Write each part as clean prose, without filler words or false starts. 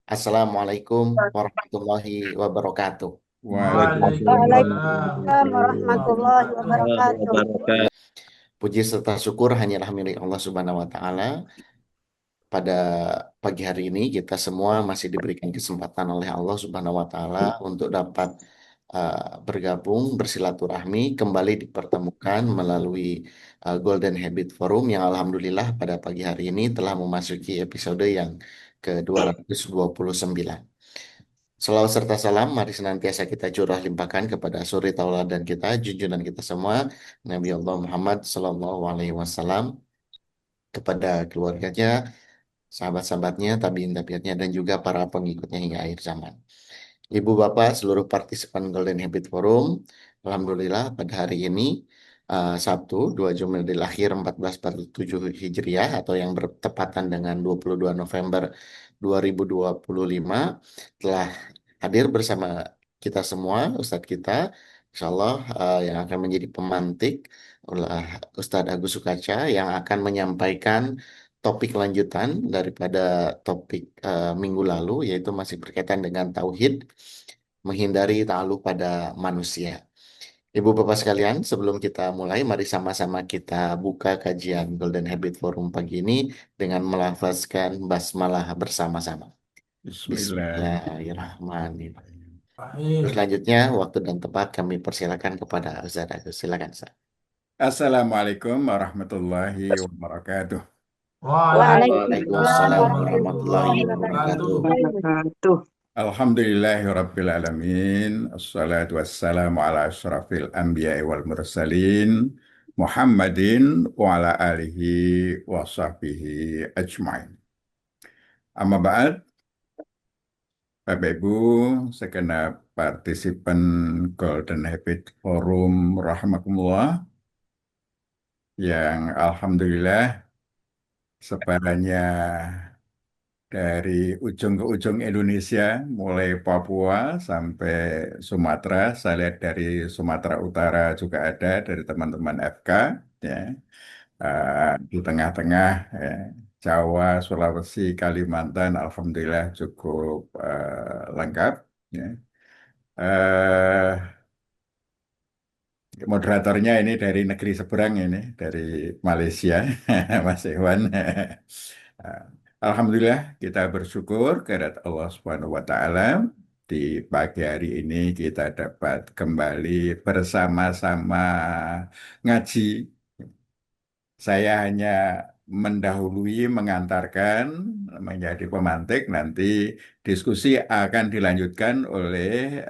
Assalamualaikum warahmatullahi wabarakatuh. Waalaikumsalam Waalaikumsalam warahmatullahi warahmatullahi wabarakatuh. wabarakatuh. Puji serta syukur hanyalah milik Allah Subhanahu wa Ta'ala. Pada pagi hari ini, kita semua masih diberikan kesempatan oleh Allah Subhanahu wa Ta'ala untuk dapat bergabung, bersilaturahmi, kembali dipertemukan melalui Golden Habit Forum yang alhamdulillah pada pagi hari ini telah memasuki episode yang ke-229. Salawat serta salam, mari senantiasa kita curah limpahkan kepada suri tauladan kita, junjungan kita semua, Nabi Allah Muhammad Sallallahu Alaihi Wasallam, kepada keluarganya, sahabat-sahabatnya, tabiin-tabiatnya, dan juga para pengikutnya hingga akhir zaman. Ibu Bapak, seluruh partisipan Golden Habit Forum, alhamdulillah pada hari ini, Sabtu 2 Jumadil Akhir 1447 Hijriah atau yang bertepatan dengan 22 November 2025 telah hadir bersama kita semua, Ustadz kita, Insya Allah yang akan menjadi pemantik oleh Ustadz Agus Sukaca yang akan menyampaikan topik lanjutan daripada topik minggu lalu, yaitu masih berkaitan dengan tauhid, menghindari ta'alluq pada manusia. Ibu Bapak sekalian, sebelum kita mulai, mari sama-sama kita buka kajian Golden Habit Forum pagi ini dengan melafazkan basmalah bersama-sama. Bismillahirrahmanirrahim. Bismillahirrahmanirrahim. Terus selanjutnya, waktu dan tempat kami persilakan kepada Ustaz Agus. Silakan, Ustaz. Assalamualaikum warahmatullahi wabarakatuh. Waalaikumsalam Waalaikumsalam warahmatullahi warahmatullahi wabarakatuh. wabarakatuh. Alhamdulillahirrabbilalamin. Assalatu wassalamu ala asyrafil anbiya wal mursalin. Muhammadin wa ala alihi wa sahbihi ajmain. Amma ba'd, Bapak Ibu, segenap partisipan Golden Habit Forum rahimakumullah yang alhamdulillah sebarannya dari ujung ke ujung Indonesia, mulai Papua sampai Sumatera. Saya lihat dari Sumatera Utara juga ada dari teman-teman FK, ya. Di tengah-tengah, ya, Jawa, Sulawesi, Kalimantan, alhamdulillah cukup lengkap. Ya. Eh, Moderatornya ini dari negeri seberang ini, dari Malaysia, Mas Iwan. Eh, Alhamdulillah kita bersyukur kehadirat Allah Subhanahu wa taala di pagi hari ini kita dapat kembali bersama-sama ngaji. Saya hanya mendahului, mengantarkan, menjadi pemantik. Nanti diskusi akan dilanjutkan oleh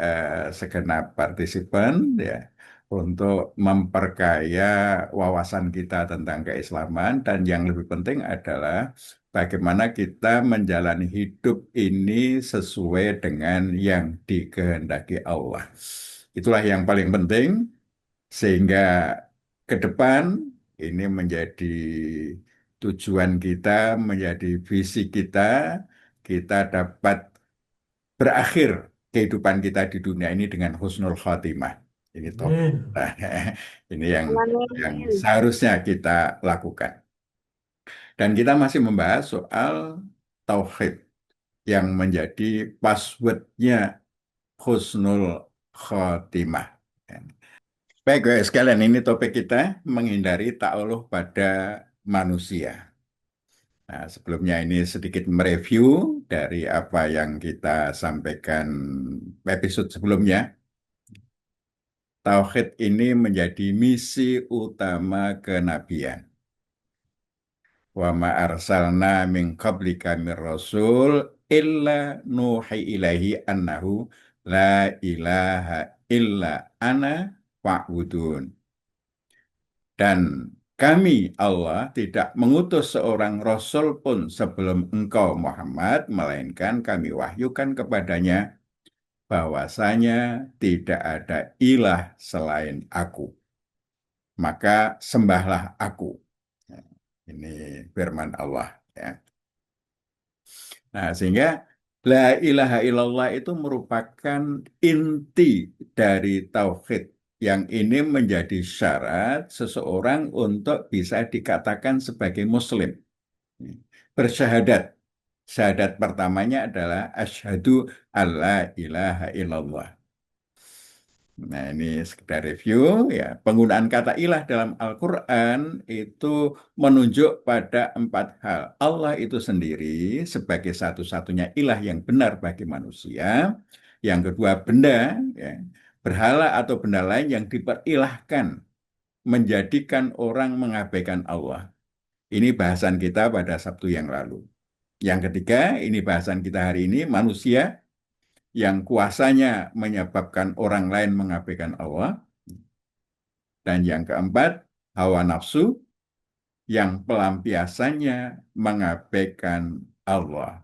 segenap partisipan, ya, untuk memperkaya wawasan kita tentang keislaman. Dan yang lebih penting adalah bagaimana kita menjalani hidup ini sesuai dengan yang dikehendaki Allah. Itulah yang paling penting, sehingga ke depan ini menjadi tujuan kita, menjadi visi kita, kita dapat berakhir kehidupan kita di dunia ini dengan husnul khotimah. Ini top. Nah, ini yang Amin. seharusnya kita lakukan. Dan kita masih membahas soal tauhid yang menjadi passwordnya husnul khotimah. Baik, guys, sekalian, ini topik kita menghindari ta'alluq pada manusia. Nah, sebelumnya ini sedikit mereview dari apa yang kita sampaikan episode sebelumnya. Tauhid ini menjadi misi utama kenabian. Wa ma arsalna min qablika mir rasul illa nuhi ilaihi annahu la ilaha illa ana fa'budun. Dan kami Allah tidak mengutus seorang rasul pun sebelum engkau Muhammad, melainkan kami wahyukan kepadanya bahwasanya tidak ada ilah selain aku. Maka sembahlah aku. Ya, ini firman Allah. Ya. Nah, sehingga la ilaha illallah itu merupakan inti dari tauhid, yang ini menjadi syarat seseorang untuk bisa dikatakan sebagai muslim. Bersyahadat Syahadat pertamanya adalah asyhadu alla ilaha illallah. Nah, ini sekedar review ya. Penggunaan kata ilah dalam Al-Quran itu menunjuk pada 4 hal. Allah itu sendiri sebagai satu-satunya ilah yang benar bagi manusia. Yang kedua, benda, ya, berhala atau benda lain yang diperilahkan menjadikan orang mengabaikan Allah. Ini bahasan kita pada Sabtu yang lalu. Yang ketiga, ini bahasan kita hari ini, manusia yang kuasanya menyebabkan orang lain mengabaikan Allah. Dan yang keempat, hawa nafsu yang pelampiasannya mengabaikan Allah.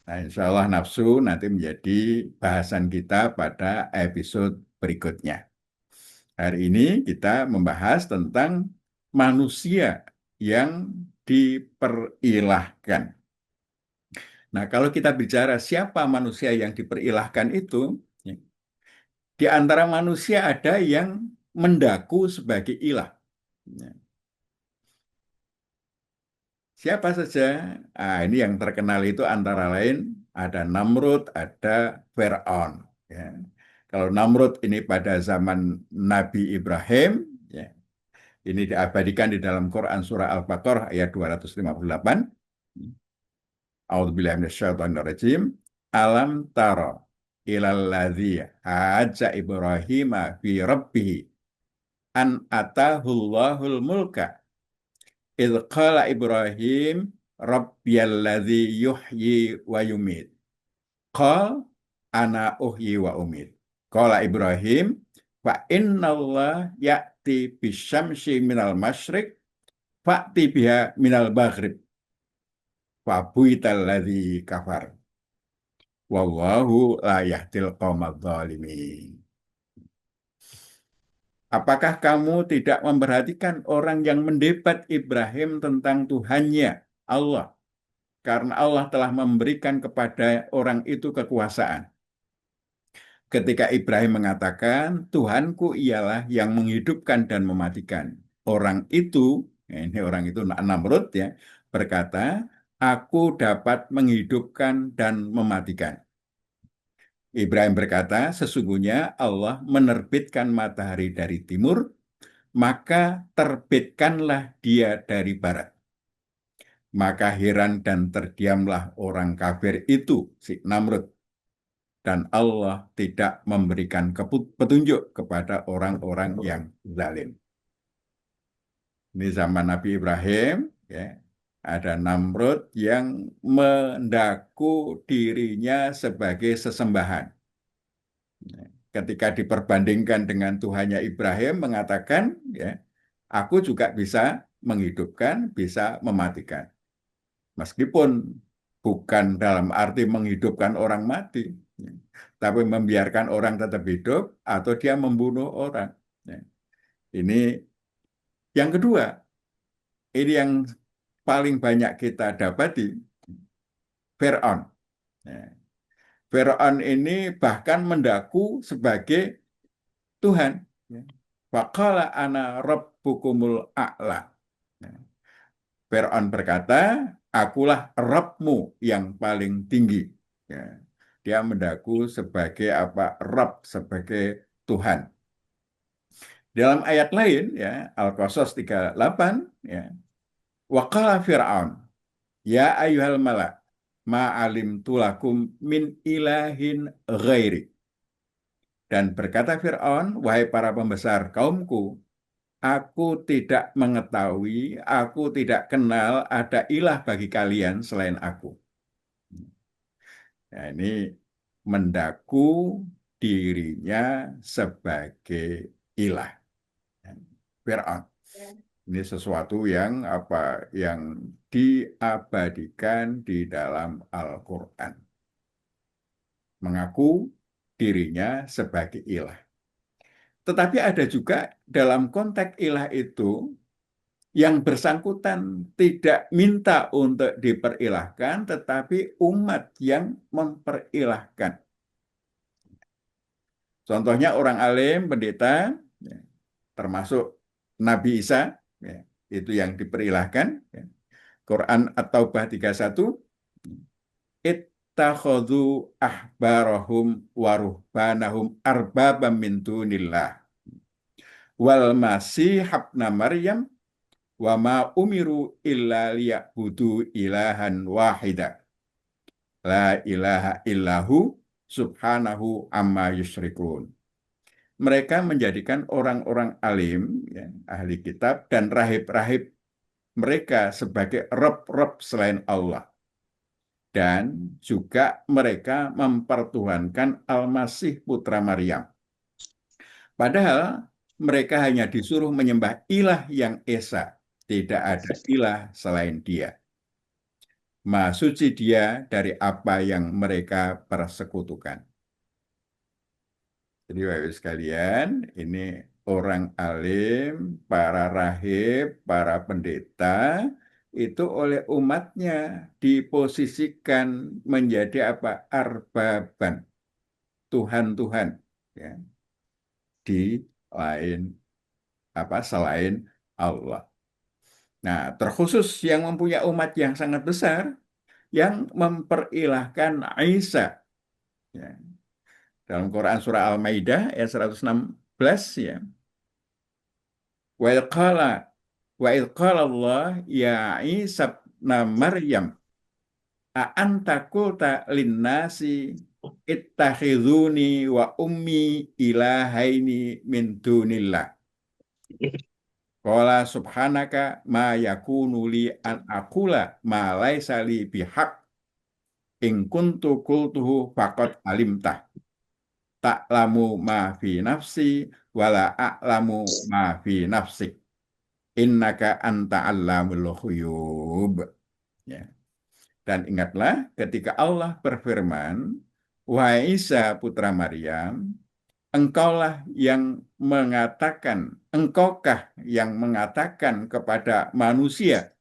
Nah, insya Allah nafsu nanti menjadi bahasan kita pada episode berikutnya. Hari ini kita membahas tentang manusia yang diperilahkan. Nah, kalau kita bicara siapa manusia yang diperilahkan itu, ya, di antara manusia ada yang mendaku sebagai ilah. Ya. Siapa saja? Ini yang terkenal itu antara lain ada Namrud, ada Fir'aun. Ya. Kalau Namrud ini pada zaman Nabi Ibrahim, ya, ini diabadikan di dalam Quran surah Al-Baqarah ayat 258. A'udzubillahi minasyaitonirrajim. Alam tara ilal ladzi haja Ibrahim fi rabbih an atahullahul mulka idz qala Ibrahim rabbiyalladzi yuhyi wa yumit qal ana uhyi wa umit qala Ibrahim fa innallah ya'ti bisyamsi minal masyriq fa'ti biha minal maghrib fa buital ladzi kafar wallahu la yahdil qaumadz zalimin. Apakah kamu tidak memperhatikan orang yang mendebat Ibrahim tentang Tuhannya, Allah? Karena Allah telah memberikan kepada orang itu kekuasaan. Ketika Ibrahim mengatakan, Tuhanku ialah yang menghidupkan dan mematikan. Orang itu, ini orang itu Namrud ya, berkata, aku dapat menghidupkan dan mematikan. Ibrahim berkata, sesungguhnya Allah menerbitkan matahari dari timur, maka terbitkanlah dia dari barat. Maka heran dan terdiamlah orang kafir itu, si Namrud. Dan Allah tidak memberikan petunjuk kepada orang-orang yang zalim. Ini zaman Nabi Ibrahim, ya, ada Namrud yang mendaku dirinya sebagai sesembahan. Ketika diperbandingkan dengan Tuhannya Ibrahim mengatakan, ya, aku juga bisa menghidupkan, bisa mematikan. Meskipun bukan dalam arti menghidupkan orang mati, ya, tapi membiarkan orang tetap hidup atau dia membunuh orang. Ya. Ini yang kedua, ini yang paling banyak kita dapati, Fir'aun. Ya. Fir'aun ini bahkan mendaku sebagai Tuhan. Ya. Faqala ana rabbukumul a'la. Ya. Fir'aun berkata, akulah Rabbmu yang paling tinggi. Ya. Dia mendaku sebagai apa? Rabb, sebagai Tuhan. Dalam ayat lain, ya, Al-Qasas 38, ya, waqala Fir'aun, ya ayyuhal mala, ma'alim tulakum min ilahin ghairi. Dan berkata Fir'aun, wahai para pembesar kaumku, aku tidak mengetahui, aku tidak kenal ada ilah bagi kalian selain aku. Nah, ini mendaku dirinya sebagai ilah. Fir'aun. Ini sesuatu yang apa yang diabadikan di dalam Al-Quran. Mengaku dirinya sebagai ilah. Tetapi ada juga dalam konteks ilah itu yang bersangkutan tidak minta untuk diperilahkan, tetapi umat yang memperilahkan. Contohnya orang alim, pendeta, ya, termasuk Nabi Isa, ya, itu yang diperilahkan. Ya. Quran At-Taubah 31, ittakhadhu ahbarahum wa ruhbanahum arbabam min dunillah wal masih ibna Maryam wa ma umiru illa liya'budu ilahan wahida la ilaha illahu subhanahu amma yusyrikun. Mereka menjadikan orang-orang alim, ya, ahli kitab dan rahib-rahib mereka sebagai rob-rob selain Allah. Dan juga mereka mempertuhankan Al-Masih putra Maryam. Padahal mereka hanya disuruh menyembah ilah yang esa. Tidak ada ilah selain dia. Maha suci dia dari apa yang mereka persekutukan. Jadi Bapak Ibu sekalian, ini orang alim, para rahib, para pendeta, itu oleh umatnya diposisikan menjadi apa? Arbaban, Tuhan-Tuhan, ya, di lain apa selain Allah. Nah, terkhusus yang mempunyai umat yang sangat besar, yang memperilahkan Isa, ya. Dalam Quran surah Al-Maidah ayat 116, ya. Wa idh qala wa idh qala Allah ya Isa ibna Maryam a anta qulta linnasi ittakhizuni wa ummi ilahaini min dunillah. Qala subhanaka ma yakunu li an aqula ma laisa li bihaq in kuntu qultuhu faqad alimtah ta'lamu ma fi nafsi wala a'lamu ma fi nafsik innaka anta allamul ghuyub. Ya. Dan ingatlah ketika Allah berfirman, wahai Isa putra Maryam, engkaukah yang mengatakan kepada manusia,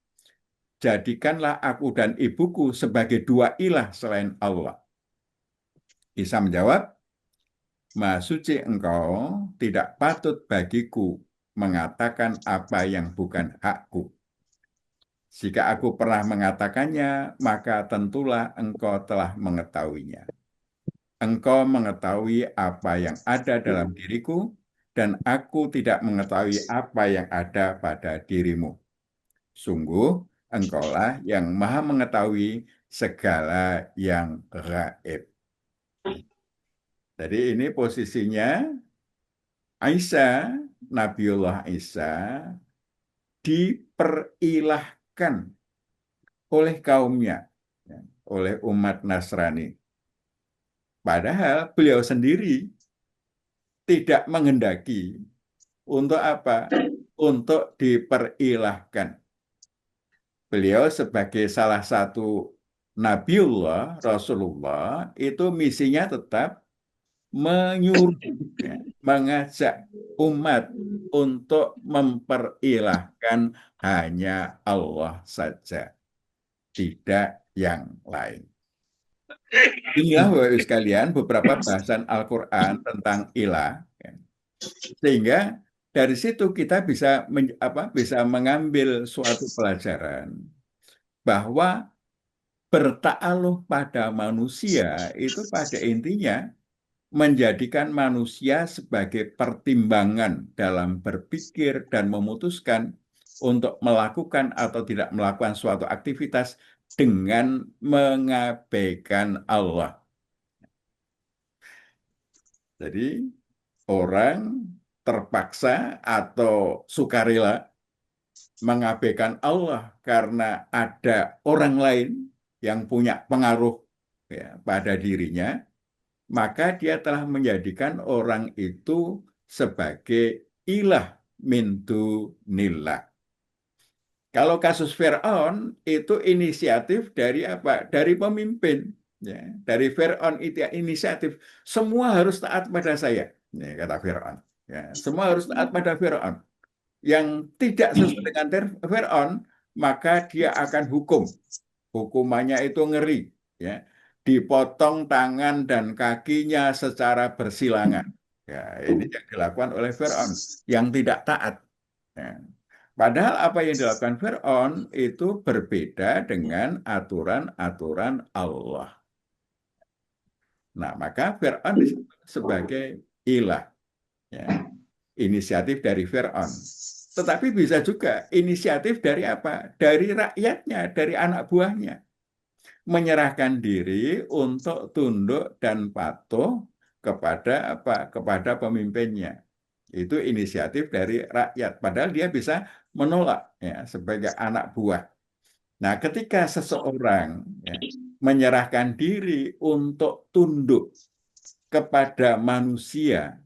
jadikanlah aku dan ibuku sebagai dua ilah selain Allah. Isa menjawab, Maha suci engkau, tidak patut bagiku mengatakan apa yang bukan hakku. Jika aku pernah mengatakannya, maka tentulah engkau telah mengetahuinya. Engkau mengetahui apa yang ada dalam diriku, dan aku tidak mengetahui apa yang ada pada dirimu. Sungguh, engkaulah yang maha mengetahui segala yang gaib. Jadi ini posisinya Isa, Nabiullah Isa, diperilahkan oleh kaumnya, ya, oleh umat Nasrani. Padahal beliau sendiri tidak menghendaki untuk apa? Untuk diperilahkan. Beliau sebagai salah satu Nabiullah, Rasulullah, itu misinya tetap menyuruh, ya, mengajak umat untuk memperilahkan hanya Allah saja, tidak yang lain. Inilah Bapak Ibu sekalian beberapa bahasan Al-Quran tentang ilah, ya. Sehingga dari situ kita bisa mengambil suatu pelajaran bahwa bertakluk pada manusia itu pada intinya menjadikan manusia sebagai pertimbangan dalam berpikir dan memutuskan untuk melakukan atau tidak melakukan suatu aktivitas dengan mengabaikan Allah. Jadi orang terpaksa atau sukarela mengabaikan Allah karena ada orang lain yang punya pengaruh, ya, pada dirinya, maka dia telah menjadikan orang itu sebagai ilah min dunillah. Kalau kasus Fir'aun itu inisiatif dari apa? Dari pemimpin. Ya, dari Fir'aun itu inisiatif. Semua harus taat pada saya, ya, kata Fir'aun. Ya, semua harus taat pada Fir'aun. Yang tidak sesuai dengan Fir'aun, maka dia akan hukum. Hukumannya itu ngeri, ya. Dipotong tangan dan kakinya secara bersilangan. Ya, ini yang dilakukan oleh Fir'aun yang tidak taat. Ya. Padahal apa yang dilakukan Fir'aun itu berbeda dengan aturan-aturan Allah. Nah, maka Fir'aun disebut sebagai ilah. Ya, inisiatif dari Fir'aun. Tetapi bisa juga inisiatif dari apa? Dari rakyatnya, dari anak buahnya. Menyerahkan diri untuk tunduk dan patuh kepada apa? Kepada pemimpinnya. Itu inisiatif dari rakyat. Padahal dia bisa menolak ya sebagai anak buah. Nah, ketika seseorang ya, menyerahkan diri untuk tunduk kepada manusia,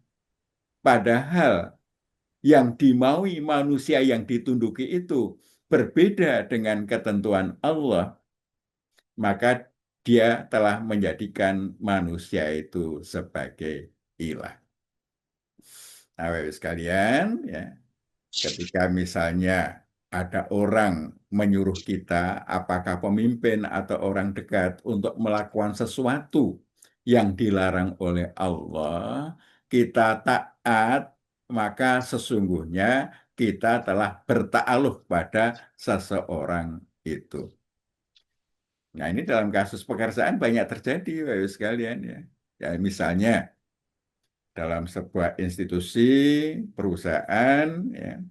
padahal yang dimaui manusia yang ditunduki itu berbeda dengan ketentuan Allah, maka dia telah menjadikan manusia itu sebagai ilah. Nah, Bapak sekalian, ya, ketika misalnya ada orang menyuruh kita, apakah pemimpin atau orang dekat, untuk melakukan sesuatu yang dilarang oleh Allah, kita taat, maka sesungguhnya kita telah bertakluk pada seseorang itu. Nah, ini dalam kasus pekerjaan banyak terjadi, Bapak sekalian, ya. Ya, misalnya dalam sebuah institusi perusahaan, ya,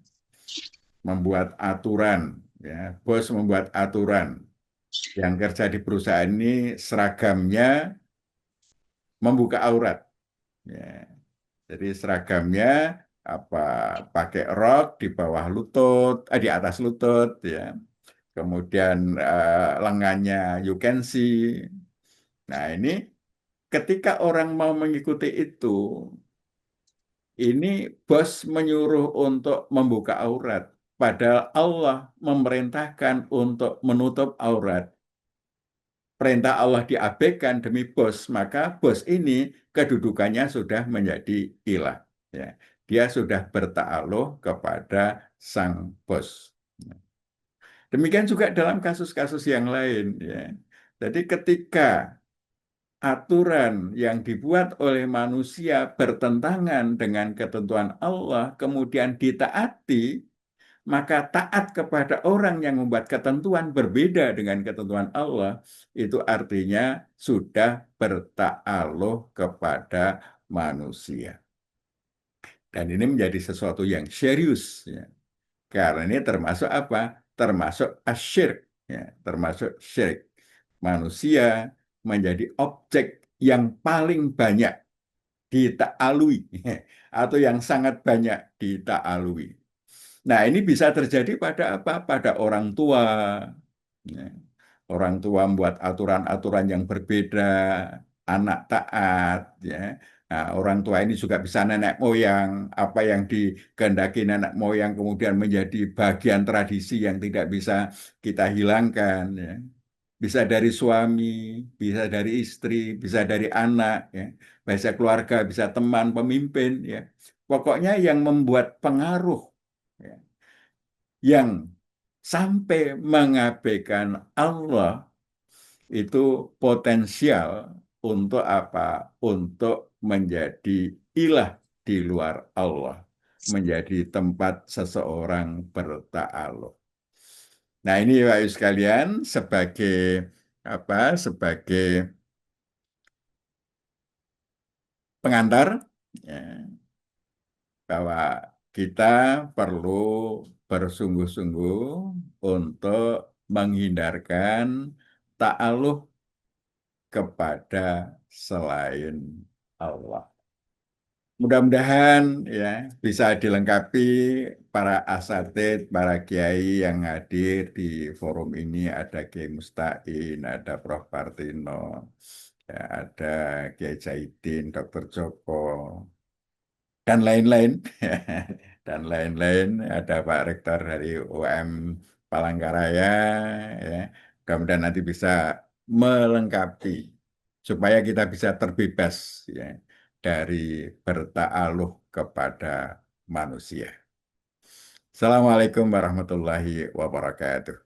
membuat aturan, ya, bos membuat aturan yang kerja di perusahaan ini seragamnya membuka aurat, ya. Jadi seragamnya apa, pakai rok di bawah lutut, di atas lutut, ya. Kemudian lengannya you can see. Nah, ini ketika orang mau mengikuti itu, ini bos menyuruh untuk membuka aurat. Padahal Allah memerintahkan untuk menutup aurat. Perintah Allah diabaikan demi bos, maka bos ini kedudukannya sudah menjadi ilah. Ya. Dia sudah bertakluk kepada sang bos. Demikian juga dalam kasus-kasus yang lain. Ya. Jadi ketika aturan yang dibuat oleh manusia bertentangan dengan ketentuan Allah, kemudian ditaati, maka taat kepada orang yang membuat ketentuan berbeda dengan ketentuan Allah, itu artinya sudah bertakluk kepada manusia. Dan ini menjadi sesuatu yang serius, ya. Karena ini termasuk apa? Termasuk asyirk, ya. Termasuk syirik. Manusia menjadi objek yang paling banyak ditaalui atau yang sangat banyak ditaalui. Nah, ini bisa terjadi pada apa? Pada orang tua. Ya. Orang tua membuat aturan-aturan yang berbeda, anak taat. Ya. Nah, orang tua ini juga bisa nenek moyang. Apa yang dikehendaki nenek moyang kemudian menjadi bagian tradisi yang tidak bisa kita hilangkan. Ya. Bisa dari suami, bisa dari istri, bisa dari anak, ya. Bisa keluarga, bisa teman, pemimpin. Ya. Pokoknya yang membuat pengaruh, ya, yang sampai mengabaikan Allah itu potensial untuk apa? Untuk menjadi ilah di luar Allah, menjadi tempat seseorang bertakluk. Nah, ini Pak Yus sekalian sebagai apa? Sebagai pengantar, ya, bahwa kita perlu bersungguh-sungguh untuk menghindarkan ta'aluk kepada selain Allah. Mudah-mudahan ya bisa dilengkapi para asatid, para kiai yang hadir di forum ini. Ada Kiai Mustain, ada Prof. Partino, ya, ada Kiai Jaidin, Dr. Joko, dan lain-lain. Dan lain-lain, ada Pak Rektor dari UM Palangkaraya, ya. Kemudian nanti bisa melengkapi supaya kita bisa terbebas, ya, dari bertakluk kepada manusia. Assalamualaikum warahmatullahi wabarakatuh.